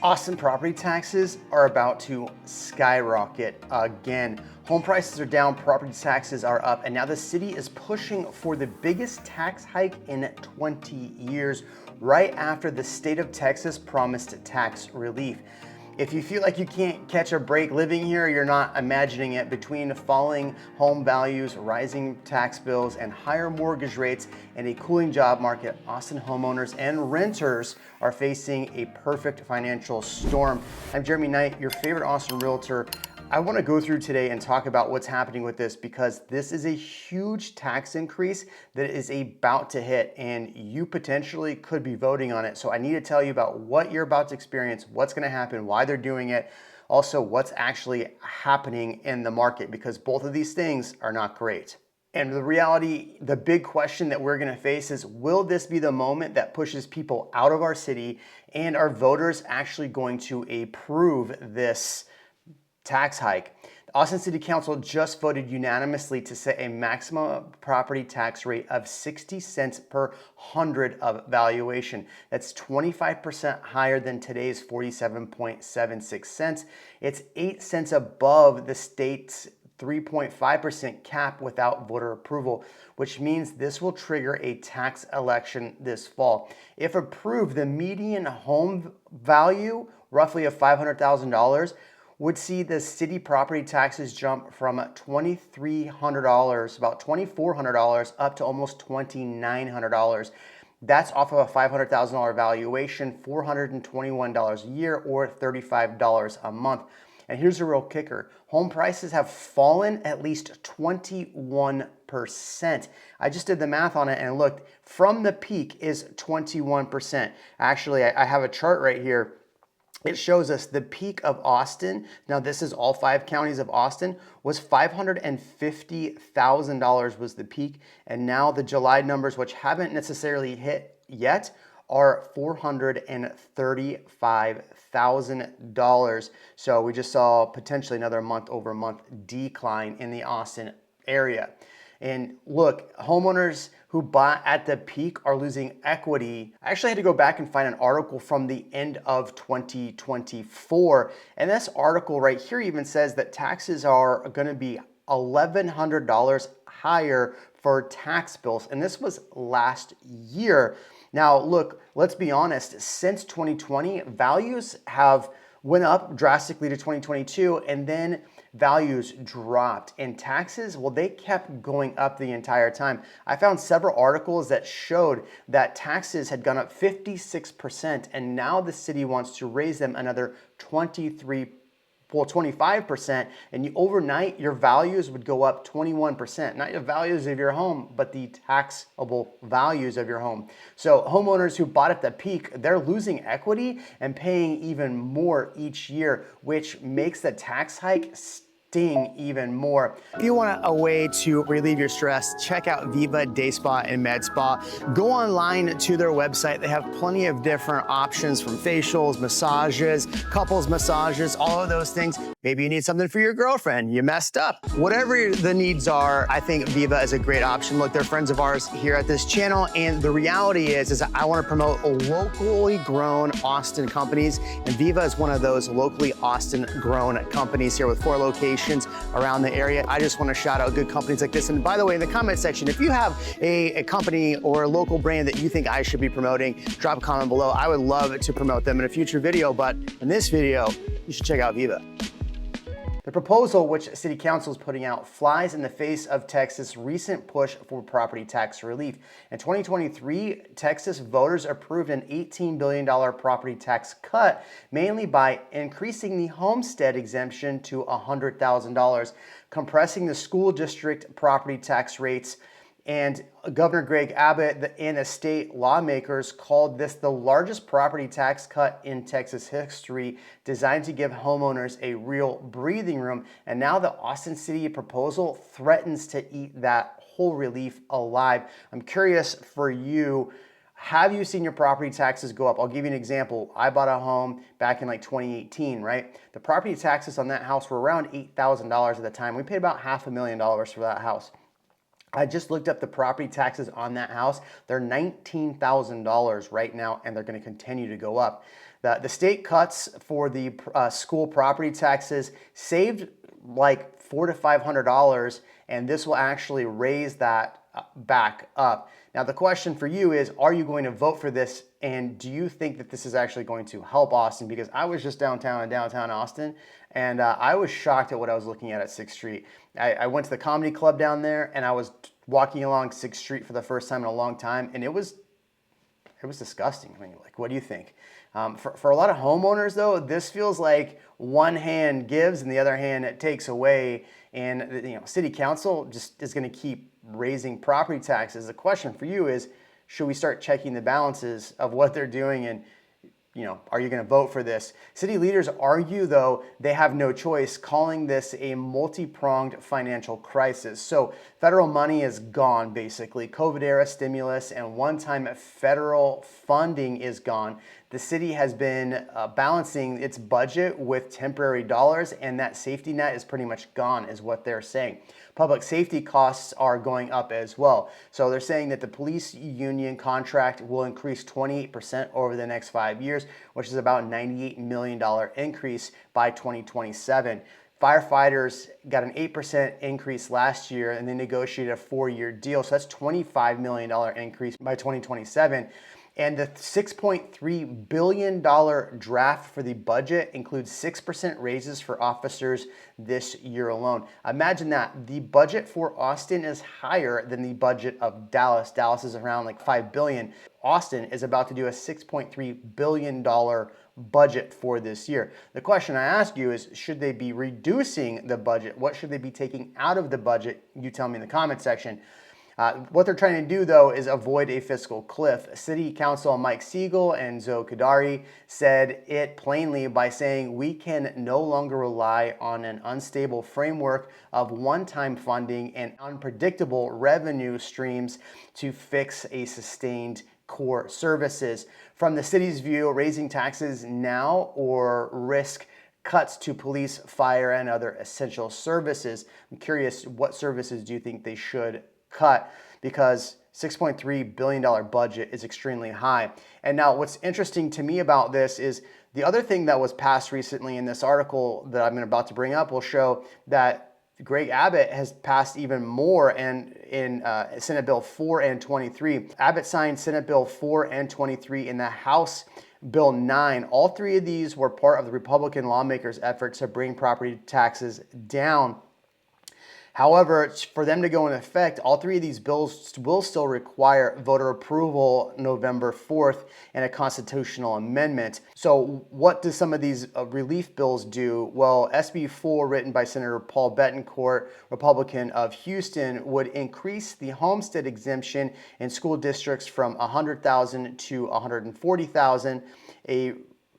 Austin property taxes are about to skyrocket again. Home prices are down, property taxes are up, and now the city is pushing for the biggest tax hike in 20 years, right after the state of Texas promised tax relief. If you feel like you can't catch a break living here, you're not imagining it. Between falling home values, rising tax bills, and higher mortgage rates, and a cooling job market, Austin homeowners and renters are facing a perfect financial storm. I'm Jeremy Knight, your favorite Austin realtor. I want to go through today and talk about what's happening with this, because this is a huge tax increase that is about to hit, and you potentially could be voting on it. So I need to tell you about what you're about to experience, what's going to happen, why they're doing it, also what's actually happening in the market, because both of these things are not great. And the reality, the big question that we're going to face is, will this be the moment that pushes people out of our city, and are voters actually going to approve this tax hike? The Austin City Council just voted unanimously to set a maximum property tax rate of 60 cents per hundred of valuation. That's 25% higher than today's 47.76 cents. It's 8 cents above the state's 3.5% cap without voter approval, which means this will trigger a tax election this fall. If approved, the median home value, roughly of $500,000, would see the city property taxes jump from $2,300, about $2,400, up to almost $2,900. That's off of a $500,000 valuation, $421 a year, or $35 a month. And here's the real kicker. Home prices have fallen at least 21%. I just did the math on it and looked. From the peak is 21%. Actually, I have a chart right here. It shows us the peak of Austin. Now this is all 5 counties of Austin, was $550,000 was the peak. And now the July numbers, which haven't necessarily hit yet, are $435,000. So we just saw potentially another month over month decline in the Austin area. And look, homeowners who bought at the peak are losing equity. I actually had to go back and find an article from the end of 2024. And this article right here even says that taxes are going to be $1,100 higher for tax bills. And this was last year. Now, look, let's be honest, since 2020, values have went up drastically to 2022, and then values dropped. And taxes, well, they kept going up the entire time. I found several articles that showed that taxes had gone up 56%, and now the city wants to raise them another 25%, and overnight your values would go up 21%. Not your values of your home, but the taxable values of your home. So homeowners who bought at the peak, they're losing equity and paying even more each year, which makes the tax hike sting even more. If you want a way to relieve your stress, check out Viva Day Spa and Med Spa. Go online to their website. They have plenty of different options, from facials, massages, couples massages, all of those things. Maybe you need something for your girlfriend. You messed up. Whatever the needs are, I think Viva is a great option. Look, they're friends of ours here at this channel, and the reality is I want to promote locally grown Austin companies, and Viva is one of those locally Austin grown companies here with 4 locations around the area. I just want to shout out good companies like this. And by the way, in the comment section, if you have a company or a local brand that you think I should be promoting, drop a comment below. I would love to promote them in a future video, but in this video, you should check out Viva. The proposal, which City Council is putting out, flies in the face of Texas' recent push for property tax relief. In 2023, Texas voters approved an $18 billion property tax cut, mainly by increasing the homestead exemption to $100,000, compressing the school district property tax rates. And Governor Greg Abbott and the state lawmakers called this the largest property tax cut in Texas history, designed to give homeowners a real breathing room. And now the Austin City proposal threatens to eat that whole relief alive. I'm curious for you, have you seen your property taxes go up? I'll give you an example. I bought a home back in like 2018, right? The property taxes on that house were around $8,000 at the time. We paid about $500,000 for that house. I just looked up the property taxes on that house. They're $19,000 right now, and they're going to continue to go up. The state cuts for the school property taxes saved like $400 to $500, and this will actually raise that back up. Now, the question for you is, are you going to vote for this? And do you think that this is actually going to help Austin? Because I was just downtown in downtown Austin, and I was shocked at what I was looking at 6th Street. I went to the comedy club down there, and I was walking along 6th Street for the first time in a long time, and it was disgusting. I mean, like, what do you think? For a lot of homeowners, though, this feels like one hand gives and the other hand it takes away. And city council just is going to keep raising property taxes. The question for you is, should we start checking the balances of what they're doing, and are you going to vote for this? City leaders argue, though, they have no choice, calling this a multi-pronged financial crisis. So federal money is gone, basically. COVID-era stimulus and one-time federal funding is gone. The city has been balancing its budget with temporary dollars, and that safety net is pretty much gone, is what they're saying. Public safety costs are going up as well. So they're saying that the police union contract will increase 28% over the next 5 years, which is about a $98 million increase by 2027. Firefighters got an 8% increase last year, and they negotiated a 4-year deal. So that's $25 million increase by 2027. And the $6.3 billion draft for the budget includes 6% raises for officers this year alone. Imagine that. The budget for Austin is higher than the budget of Dallas. Dallas is around like $5 billion. Austin is about to do a $6.3 billion budget for this year. The question I ask you is, should they be reducing the budget? What should they be taking out of the budget? You tell me in the comment section. What they're trying to do, though, is avoid a fiscal cliff. City Council Mike Siegel and Zoe Kadari said it plainly by saying we can no longer rely on an unstable framework of one-time funding and unpredictable revenue streams to fix a sustained core services. From the city's view, raising taxes now or risk cuts to police, fire, and other essential services. I'm curious, what services do you think they should cut? Because $6.3 billion budget is extremely high. And now what's interesting to me about this is the other thing that was passed recently in this article that I'm about to bring up will show that Greg Abbott has passed even more, and in Senate Bill 4 and 23. Abbott signed Senate Bill 4 and 23 in the House Bill 9. All three of these were part of the Republican lawmakers' effort to bring property taxes down. However, for them to go into effect, all three of these bills will still require voter approval November 4th and a constitutional amendment. So what do some of these relief bills do? Well, SB 4, written by Senator Paul Bettencourt, Republican of Houston, would increase the homestead exemption in school districts from $100,000 to $140,000.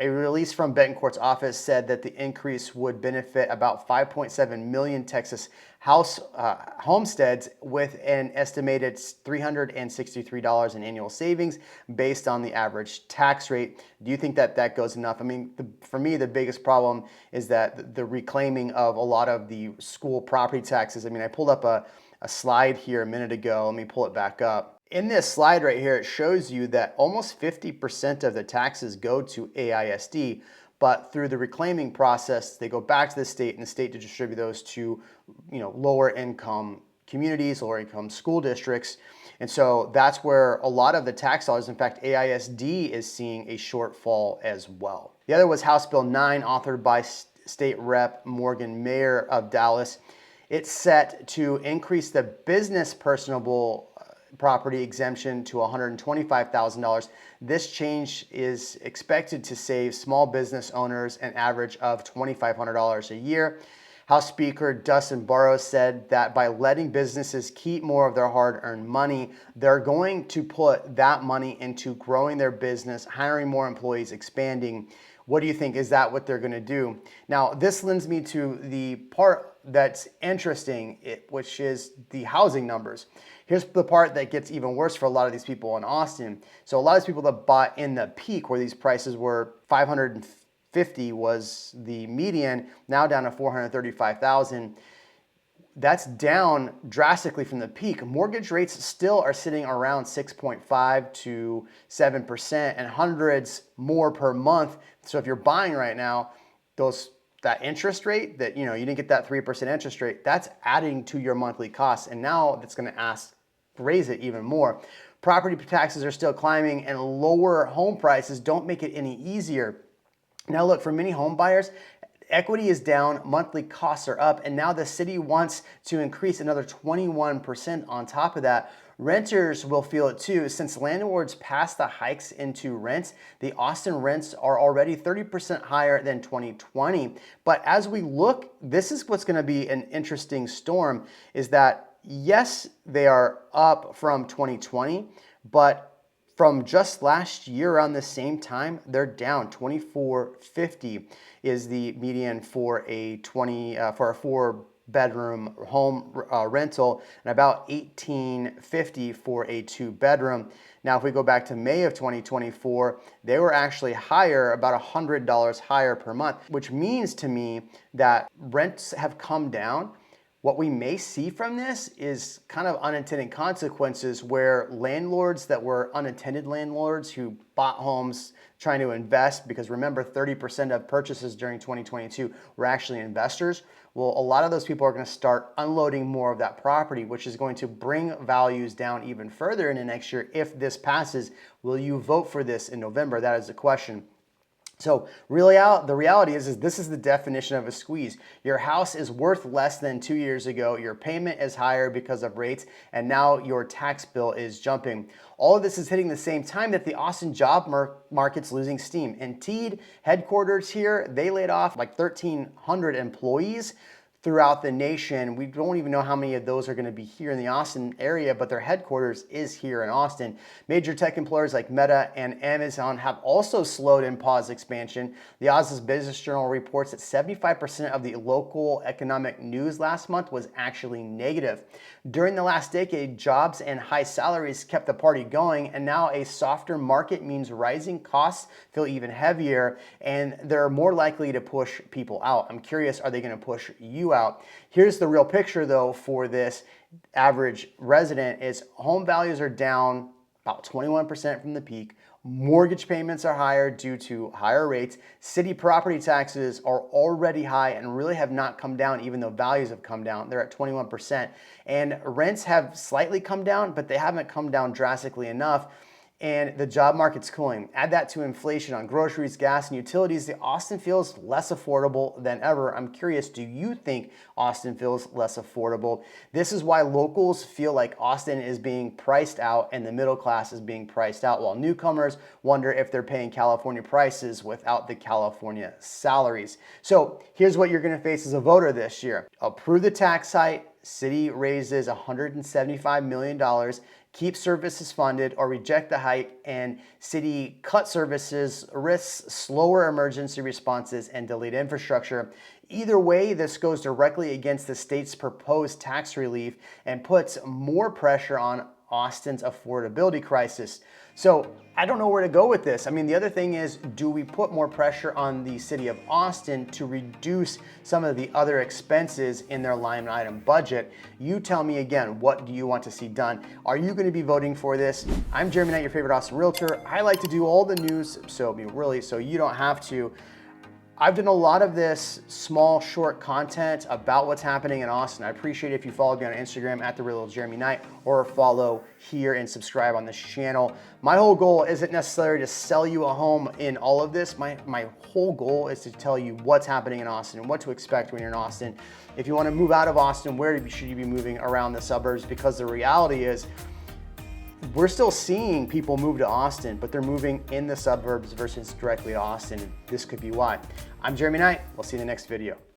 A release from Bettencourt's office said that the increase would benefit about 5.7 million Texas homesteads with an estimated $363 in annual savings based on the average tax rate. Do you think that that goes enough? I mean, for me, the biggest problem is that the reclaiming of a lot of the school property taxes. I mean, I pulled up a slide here a minute ago. Let me pull it back up. In this slide right here, it shows you that almost 50% of the taxes go to AISD, but through the reclaiming process, they go back to the state, and the state to distribute those to, lower income communities, lower income school districts. And so that's where a lot of the tax dollars, in fact, AISD is seeing a shortfall as well. The other was House Bill 9, authored by State Rep Morgan Mayer of Dallas. It's set to increase the business personable property exemption to $125,000. This change is expected to save small business owners an average of $2,500 a year. House Speaker Dustin Burrows said that by letting businesses keep more of their hard-earned money, they're going to put that money into growing their business, hiring more employees, expanding. What do you think? Is that what they're going to do? Now, this lends me to the part that's interesting, which is the housing numbers. Here's the part that gets even worse for a lot of these people in Austin. So a lot of these people that bought in the peak where these prices were $550 was the median, now down to $435,000. That's down drastically from the peak. Mortgage rates still are sitting around 6.5 to 7% and hundreds more per month. So if you're buying right now, that interest rate that, you didn't get that 3% interest rate, that's adding to your monthly costs. And now that's going to raise it even more. Property taxes are still climbing, and lower home prices don't make it any easier. Now look, for many home buyers, equity is down, monthly costs are up, and now the city wants to increase another 21% on top of that. Renters will feel it too. Since landlords passed the hikes into rents, the Austin rents are already 30% higher than 2020. But as we look, this is what's going to be an interesting storm, is that yes, they are up from 2020, but from just last year around the same time, they're down. 2450 is the median for a 4-bedroom home rental, and about 1850 for a 2-bedroom. Now, if we go back to May of 2024, they were actually higher, about $100 higher per month, which means to me that rents have come down. What we may see from this is kind of unintended consequences, where landlords that were unintended landlords who bought homes trying to invest, because remember, 30% of purchases during 2022 were actually investors. Well, a lot of those people are going to start unloading more of that property, which is going to bring values down even further into next year. If this passes, will you vote for this in November? That is the question. So really, the reality is this is the definition of a squeeze. Your house is worth less than 2 years ago. Your payment is higher because of rates, and now your tax bill is jumping. All of this is hitting the same time that the Austin job market's losing steam. Indeed, headquarters here, they laid off like 1,300 employees throughout the nation. We don't even know how many of those are going to be here in the Austin area, but their headquarters is here in Austin. Major tech employers like Meta and Amazon have also slowed and paused expansion. The Austin Business Journal reports that 75% of the local economic news last month was actually negative. During the last decade, jobs and high salaries kept the party going, and now a softer market means rising costs feel even heavier, and they're more likely to push people out. I'm curious, are they going to push you out? Here's the real picture though for this average resident is home values are down about 21% from the peak. Mortgage payments are higher due to higher rates. City property taxes are already high and really have not come down, even though values have come down. They're at 21%. And rents have slightly come down, but they haven't come down drastically enough. And the job market's cooling. Add that to inflation on groceries, gas, and utilities. The Austin feels less affordable than ever. I'm curious, do you think Austin feels less affordable? This is why locals feel like Austin is being priced out and the middle class is being priced out, while newcomers wonder if they're paying California prices without the California salaries. So here's what you're going to face as a voter this year. Approve the tax hike. City raises $175 million. Keep services funded, or reject the hike, and city cut services, risks slower emergency responses and delayed infrastructure. Either way, this goes directly against the state's proposed tax relief and puts more pressure on Austin's affordability crisis. So I don't know where to go with this. I mean, the other thing is, do we put more pressure on the city of Austin to reduce some of the other expenses in their line item budget? You tell me again, what do you want to see done? Are you going to be voting for this? I'm Jeremy Knight, your favorite Austin realtor. I like to do all the news, so you don't have to. I've done a lot of this small, short content about what's happening in Austin. I appreciate it if you follow me on Instagram at @TheRealJeremyKnight, or follow here and subscribe on this channel. My whole goal isn't necessarily to sell you a home in all of this. My whole goal is to tell you what's happening in Austin and what to expect when you're in Austin. If you want to move out of Austin, where should you be moving around the suburbs? Because the reality is, we're still seeing people move to Austin, but they're moving in the suburbs versus directly to Austin. This could be why. I'm Jeremy Knight. We'll see you in the next video.